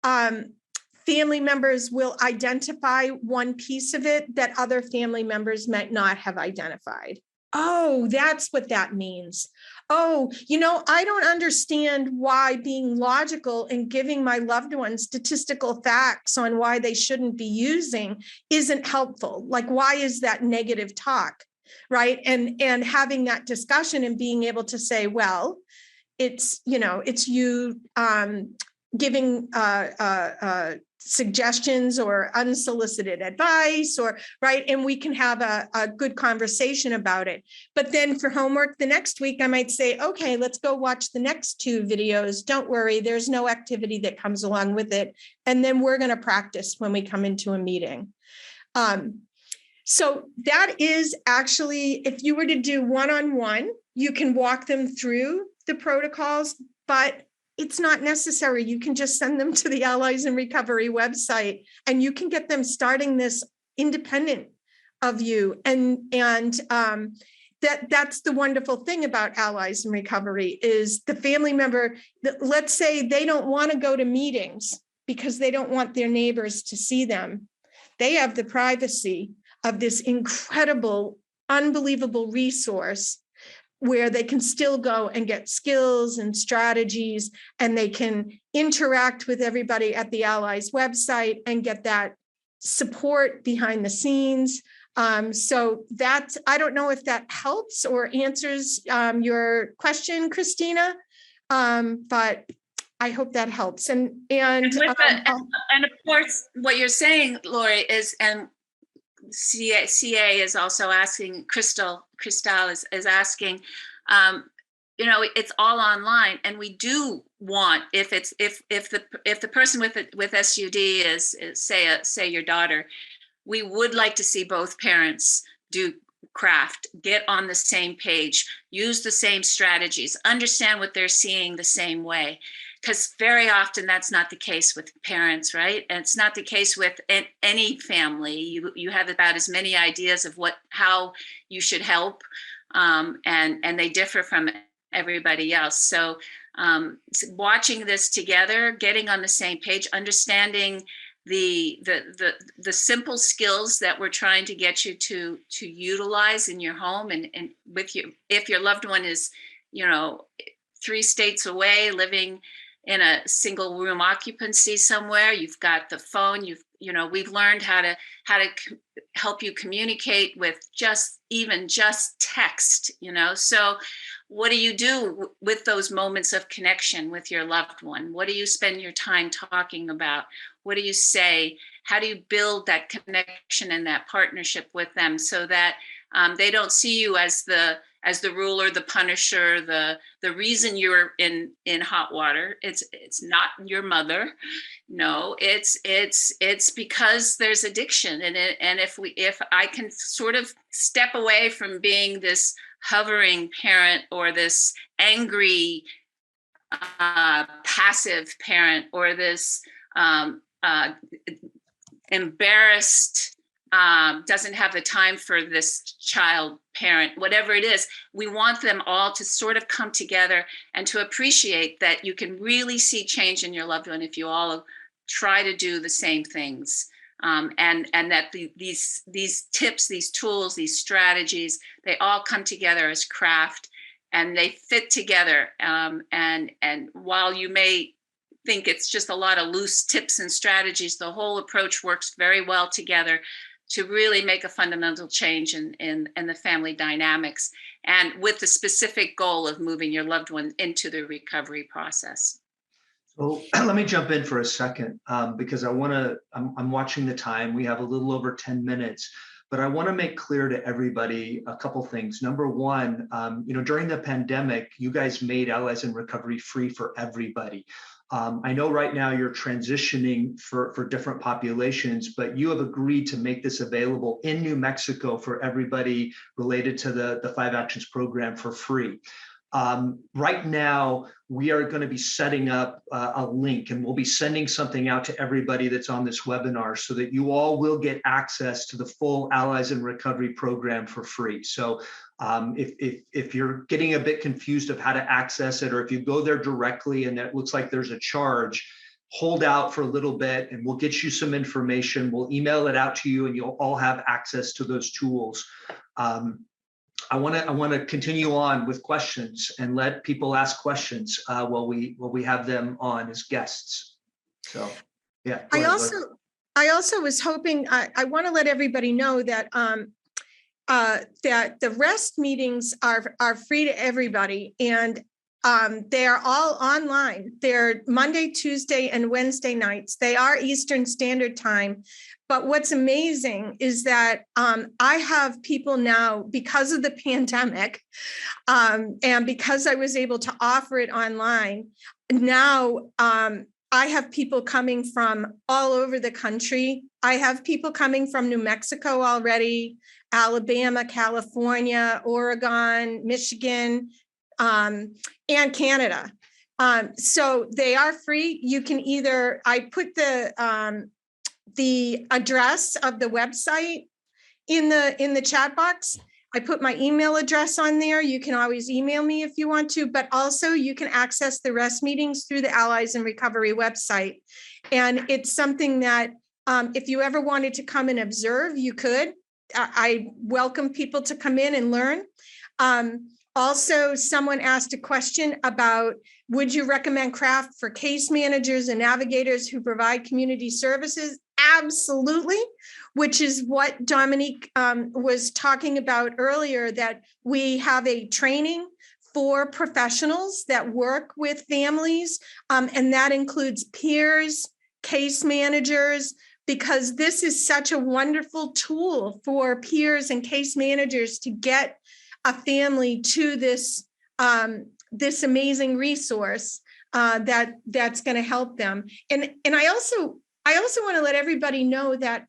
family members will identify one piece of it that other family members might not have identified. Oh, that's what that means. Oh, I don't understand why being logical and giving my loved ones statistical facts on why they shouldn't be using isn't helpful. Like, why is that negative talk, right? And having that discussion and being able to say, well, it's you giving suggestions or unsolicited advice, or right, and we can have a good conversation about it. But then for homework the next week, I might say, okay, let's go watch the next 2 videos. Don't worry, there's no activity that comes along with it. And then we're going to practice when we come into a meeting. So that is actually, if you were to do one-on-one, you can walk them through the protocols, but it's not necessary. You can just send them to the Allies in Recovery website, and you can get them starting this independent of you. And that's the wonderful thing about Allies in Recovery is the family member, let's say they don't want to go to meetings because they don't want their neighbors to see them. They have the privacy of this incredible, unbelievable resource where they can still go and get skills and strategies, and they can interact with everybody at the Allies website and get that support behind the scenes. So that's, I don't know if that helps or answers your question, Christina, but I hope that helps. And of course, what you're saying, Lori, is, and CA is also asking, Crystal is asking, it's all online, and we do want, if the person with SUD is say your daughter, we would like to see both parents do craft, get on the same page, use the same strategies, understand what they're seeing the same way. Because very often that's not the case with parents, right? And it's not the case with any family. You have about as many ideas of how you should help, and they differ from everybody else. So watching this together, getting on the same page, understanding the simple skills that we're trying to get you to utilize in your home, and with you, if your loved one is 3 states away, living in a single room occupancy somewhere, you've got the phone, we've learned how to help you communicate with just text, so what do you do with those moments of connection with your loved one? What do you spend your time talking about? What do you say? How do you build that connection and that partnership with them so that they don't see you as the ruler, the punisher, the reason you're in hot water? It's not your mother. No, it's because there's addiction, and if I can sort of step away from being this hovering parent or this angry passive parent or this embarrassed, doesn't have the time for this child parent, whatever it is, we want them all to sort of come together and to appreciate that you can really see change in your loved one if you all try to do the same things. And that these tips, these tools, these strategies, they all come together as craft, and they fit together. And while you may think it's just a lot of loose tips and strategies, the whole approach works very well together to really make a fundamental change in the family dynamics, and with the specific goal of moving your loved one into the recovery process. So let me jump in for a second, because I'm watching the time. We have a little over 10 minutes, but I want to make clear to everybody a couple things. Number one, during the pandemic, you guys made Allies in Recovery free for everybody. I know right now you're transitioning for different populations, but you have agreed to make this available in New Mexico for everybody related to the 5 Actions program for free. Right now, we are going to be setting up a link, and we'll be sending something out to everybody that's on this webinar so that you all will get access to the full Allies in Recovery program for free. So if you're getting a bit confused of how to access it, or if you go there directly and it looks like there's a charge, hold out for a little bit and we'll get you some information. We'll email it out to you and you'll all have access to those tools. I want to continue on with questions and let people ask questions while we have them on as guests. So, yeah. I also was hoping, I want to let everybody know that that the rest meetings are free to everybody, and they are all online. They're Monday, Tuesday, and Wednesday nights. They are Eastern Standard Time. But what's amazing is that I have people now, because of the pandemic, and because I was able to offer it online, now I have people coming from all over the country. I have people coming from New Mexico already, Alabama, California, Oregon, Michigan, and Canada. So they are free. You can either, I put the address of the website in the chat box. I put my email address on there. You can always email me if you want to, but also you can access the rest meetings through the Allies in Recovery website. And it's something that if you ever wanted to come and observe, you could. I welcome people to come in and learn. Also, someone asked a question about, would you recommend craft for case managers and navigators who provide community services? Absolutely, which is what Dominique was talking about earlier, that we have a training for professionals that work with families, and that includes peers, case managers, because this is such a wonderful tool for peers and case managers to get a family to this this amazing resource that's going to help them. And I also want to let everybody know that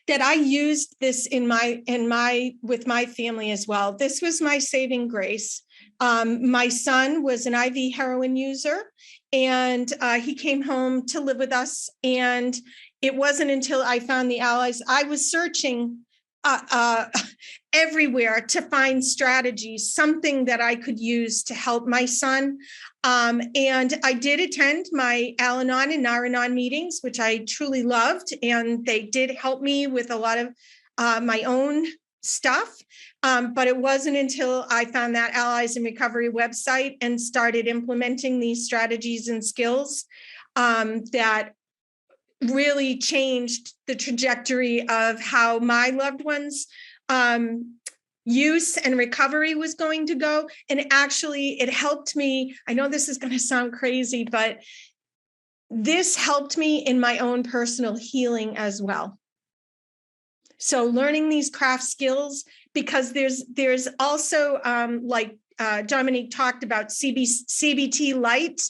that I used this with my family as well. This was my saving grace. My son was an IV heroin user, and he came home to live with us. And it wasn't until I found the Allies, I was searching everywhere to find strategies, something that I could use to help my son. And I did attend my Al-Anon and Nar-Anon meetings, which I truly loved. And they did help me with a lot of my own stuff. But it wasn't until I found that Allies in Recovery website and started implementing these strategies and skills that really changed the trajectory of how my loved ones' use and recovery was going to go. And actually, it helped me. I know this is going to sound crazy, but this helped me in my own personal healing as well. So learning these craft skills, because there's also like Dominique talked about CBT Light.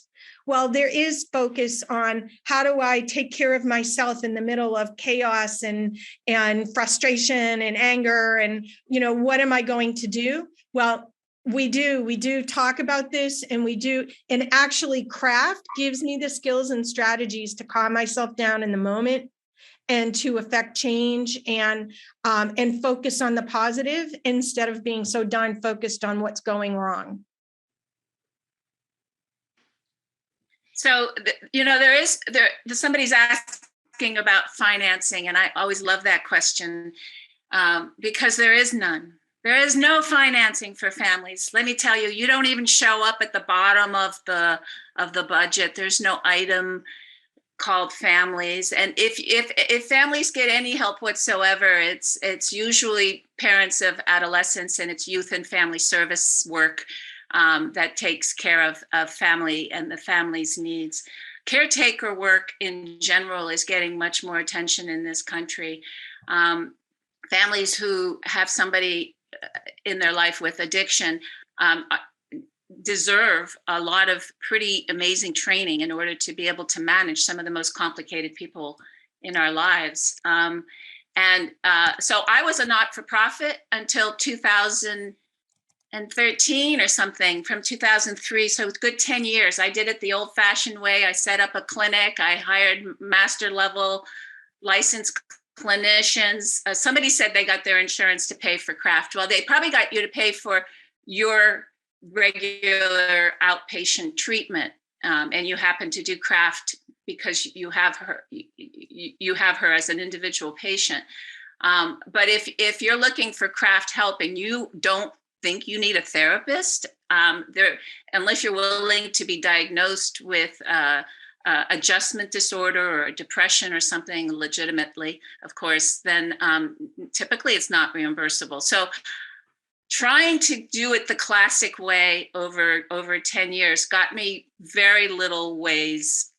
Well, there is focus on how do I take care of myself in the middle of chaos and frustration and anger, and what am I going to do? Well, we do talk about this, and actually craft gives me the skills and strategies to calm myself down in the moment and to affect change and focus on the positive instead of being so darn focused on what's going wrong. So, somebody's asking about financing, and I always love that question because there is none. There is no financing for families. Let me tell you, you don't even show up at the bottom of the budget. There's no item called families. And if families get any help whatsoever, it's usually parents of adolescents, and it's youth and family service work that takes care of family and the family's needs. Caretaker work in general is getting much more attention in this country. Families who have somebody in their life with addiction deserve a lot of pretty amazing training in order to be able to manage some of the most complicated people in our lives. So I was a not-for-profit until 2013 or something, from 2003. So it's good 10 years. I did it the old-fashioned way. I set up a clinic. I hired master level licensed clinicians. Somebody said they got their insurance to pay for craft. Well, they probably got you to pay for your regular outpatient treatment, and you happen to do craft because you have her as an individual patient. But if you're looking for craft help and you don't think you need a therapist, unless you're willing to be diagnosed with adjustment disorder or depression or something legitimately, of course, then typically it's not reimbursable. So trying to do it the classic way over 10 years got me very little ways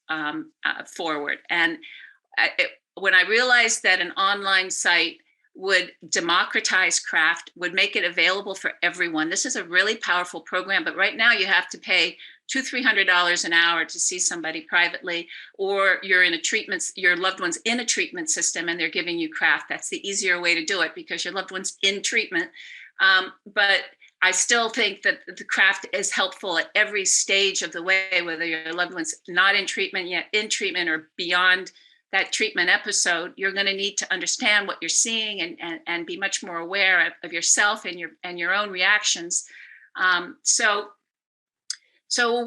forward. And when I realized that an online site would democratize craft, would make it available for everyone. This is a really powerful program, but right now you have to pay $200-300 an hour to see somebody privately, or your loved one's in a treatment system and they're giving you craft. That's the easier way to do it because your loved one's in treatment. But I still think that the craft is helpful at every stage of the way, whether your loved one's not in treatment yet, in treatment, or beyond that treatment episode, you're going to need to understand what you're seeing and be much more aware of yourself and your own reactions. So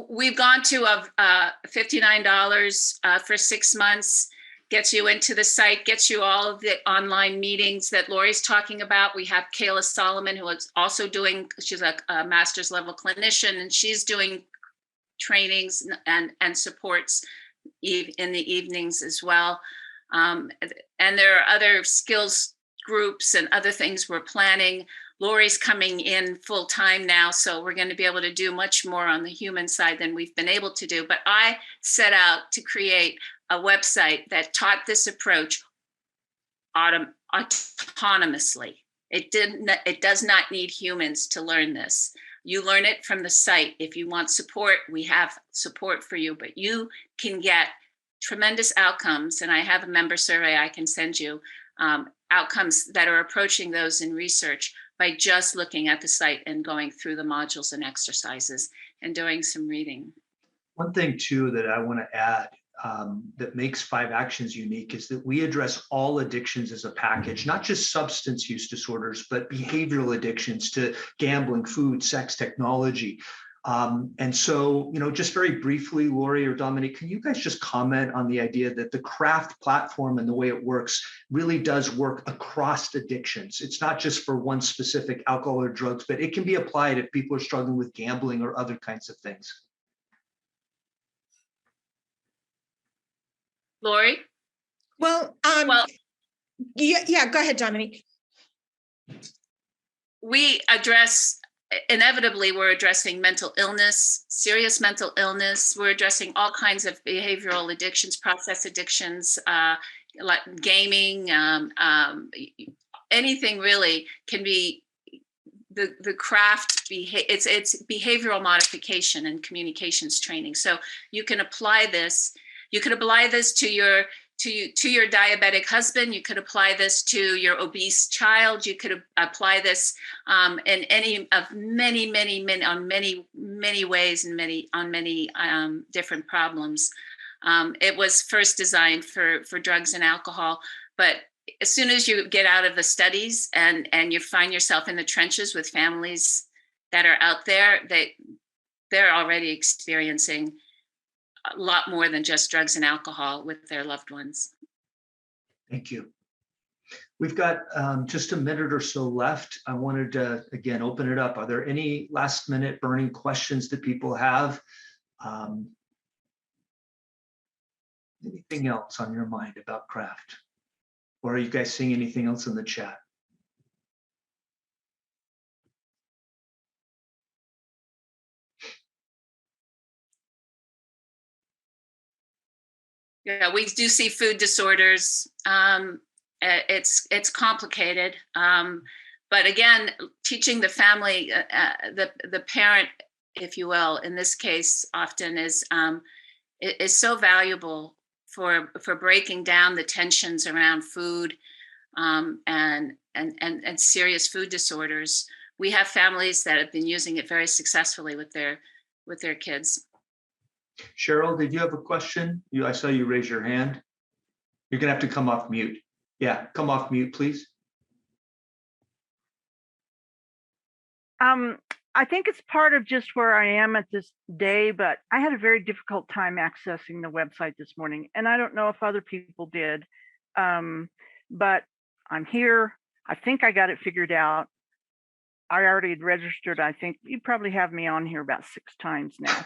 we've gone to $59 for 6 months, gets you into the site, gets you all of the online meetings that Lori's talking about. We have Kayla Solomon, who is also she's a master's level clinician, and she's doing trainings and supports in the evenings as well. And there are other skills groups and other things we're planning. Lori's coming in full time now, so we're going to be able to do much more on the human side than we've been able to do. But I set out to create a website that taught this approach autonomously. It does not need humans to learn this. You learn it from the site. If you want support, we have support for you, but you can get tremendous outcomes. And I have a member survey I can send you, outcomes that are approaching those in research by just looking at the site and going through the modules and exercises and doing some reading. One thing too that I want to add that makes 5 Actions unique is that we address all addictions as a package, not just substance use disorders, but behavioral addictions to gambling, food, sex, technology. And so, just very briefly, Lori or Dominique, can you guys just comment on the idea that the CRAFT platform and the way it works really does work across addictions? It's not just for one specific alcohol or drugs, but it can be applied if people are struggling with gambling or other kinds of things. Lori? Well, yeah, go ahead, Dominique. Inevitably, we're addressing mental illness, serious mental illness. We're addressing all kinds of behavioral addictions, process addictions, like gaming, anything really can be the CRAFT. It's behavioral modification and communications training. So you can apply this. You could apply this to your diabetic husband. You could apply this to your obese child. You could apply this in any of many ways and on many different problems. It was first designed for drugs and alcohol, but as soon as you get out of the studies and you find yourself in the trenches with families that are out there, they're already experiencing a lot more than just drugs and alcohol with their loved ones. Thank you. We've got just a minute or so left. I wanted to, again, open it up. Are there any last minute burning questions that people have? Anything else on your mind about CRAFT? Or are you guys seeing anything else in the chat? Yeah, we do see food disorders. It's complicated, but again, teaching the family, the parent, if you will, in this case, often is so valuable for breaking down the tensions around food and serious food disorders. We have families that have been using it very successfully with their kids. Cheryl, did you have a question? I saw you raise your hand. You're gonna have to come off mute. Yeah, come off mute, please. I think it's part of just where I am at this day, but I had a very difficult time accessing the website this morning, and I don't know if other people did, but I'm here. I think I got it figured out. I already had registered. I think you probably have me on here about 6 times now.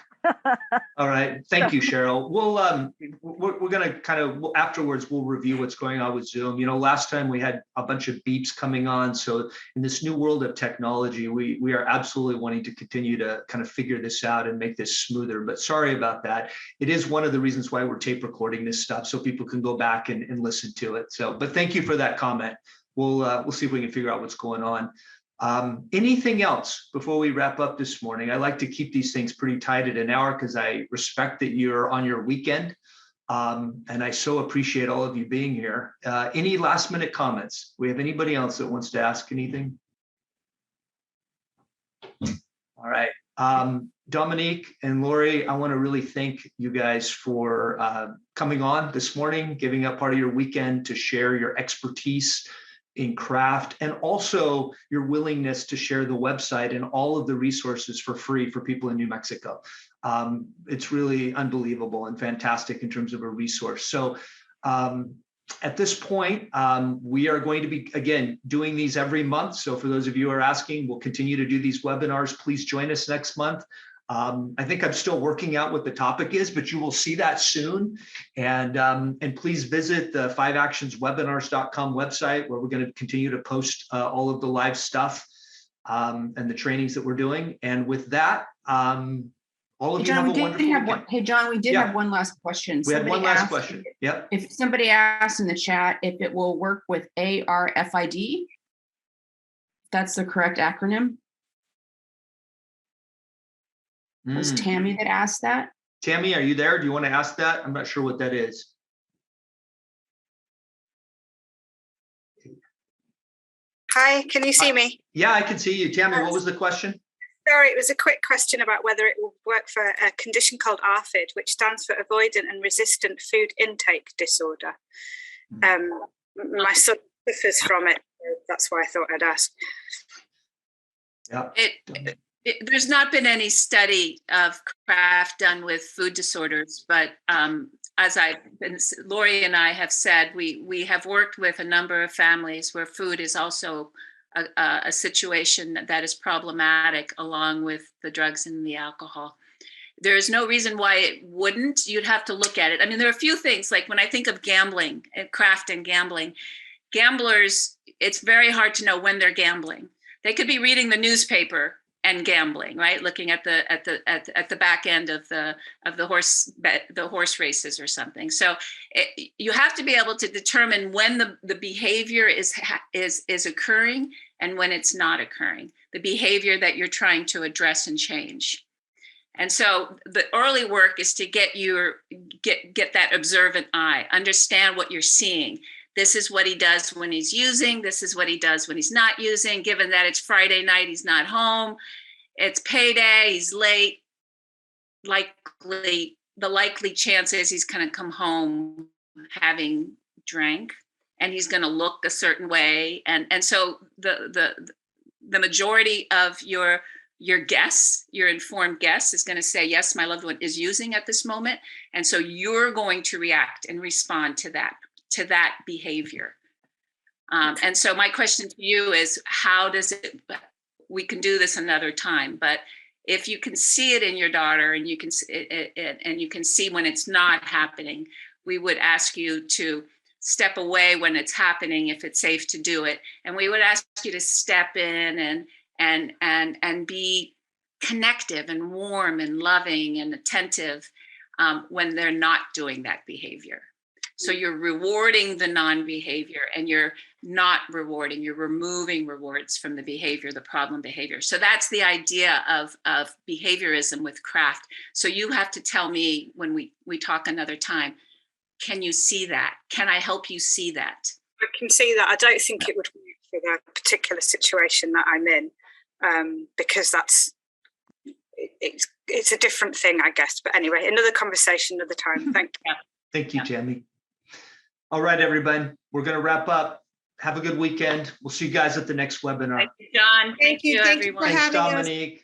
All right. Thank you, Cheryl. We're going to kind of afterwards, we'll review what's going on with Zoom. Last time we had a bunch of beeps coming on. So in this new world of technology, we are absolutely wanting to continue to kind of figure this out and make this smoother. But sorry about that. It is one of the reasons why we're tape recording this stuff so people can go back and listen to it. But thank you for that comment. We'll see if we can figure out what's going on. Anything else before we wrap up this morning? I like to keep these things pretty tight at an hour because I respect that you're on your weekend. And I so appreciate all of you being here. Any last minute comments? We have anybody else that wants to ask anything? All right. Dominique and Lori, I want to really thank you guys for coming on this morning, giving up part of your weekend to share your expertise in craft, and also your willingness to share the website and all of the resources for free for people in New Mexico. It's really unbelievable and fantastic in terms of a resource. So at this point, we are going to be, again, doing these every month. So for those of you who are asking, we'll continue to do these webinars. Please join us next month. I think I'm still working out what the topic is, but you will see that soon. And please visit the 5actionswebinars.com website, where we're going to continue to post all of the live stuff and the trainings that we're doing. And with that, all of you have a wonderful weekend. Hey, John, we did have one last question. We had one last question. Yep. If somebody asked in the chat if it will work with ARFID, that's the correct acronym. It was Tammy that asked that. Tammy, are you there? Do you want to ask that? I'm not sure what that is. Hi, can you see me? Yeah, I can see you. Tammy, what was the question? Sorry, it was a quick question about whether it will work for a condition called ARFID, which stands for Avoidant and Resistant Food Intake Disorder. My son suffers from it, so that's why I thought I'd ask. Yeah. There's not been any study of craft done with food disorders, but as Lori and I have said, we have worked with a number of families where food is also a situation that is problematic, along with the drugs and the alcohol. There is no reason why it wouldn't. You'd have to look at it. I mean, there are a few things, like when I think of gambling, craft and gambling, gamblers, it's very hard to know when they're gambling. They could be reading the newspaper and gambling, right? Looking at the back end of the horse races or something. So you have to be able to determine when the behavior is occurring and when it's not occurring. The behavior that you're trying to address and change. And so the early work is to get that observant eye, understand what you're seeing. This is what he does when he's using. This is what he does when he's not using. Given that it's Friday night, he's not home. It's payday, he's late. The likely chance is he's going to come home having drank, and he's going to look a certain way. And so the majority of your guess, your informed guess, is going to say, yes, my loved one is using at this moment. And so you're going to react and respond to that behavior. And so my question to you is, how does it, we can do this another time, but if you can see it in your daughter and you can see when it's not happening, we would ask you to step away when it's happening, if it's safe to do it. And we would ask you to step in and be connective and warm and loving and attentive when they're not doing that behavior. So you're rewarding the non-behavior, and you're not rewarding, you're removing rewards from the behavior, the problem behavior. So that's the idea of behaviorism with craft. So you have to tell me when we talk another time, can you see that? Can I help you see that? I can see that. I don't think it would work for that particular situation that I'm in, because it's a different thing, I guess. But anyway, another conversation, another time. Thank you. Thank you, Tammy. All right, everybody, we're going to wrap up. Have a good weekend. We'll see you guys at the next webinar. Thank you, John. Thank you everyone. for Thanks, having us. Dominique.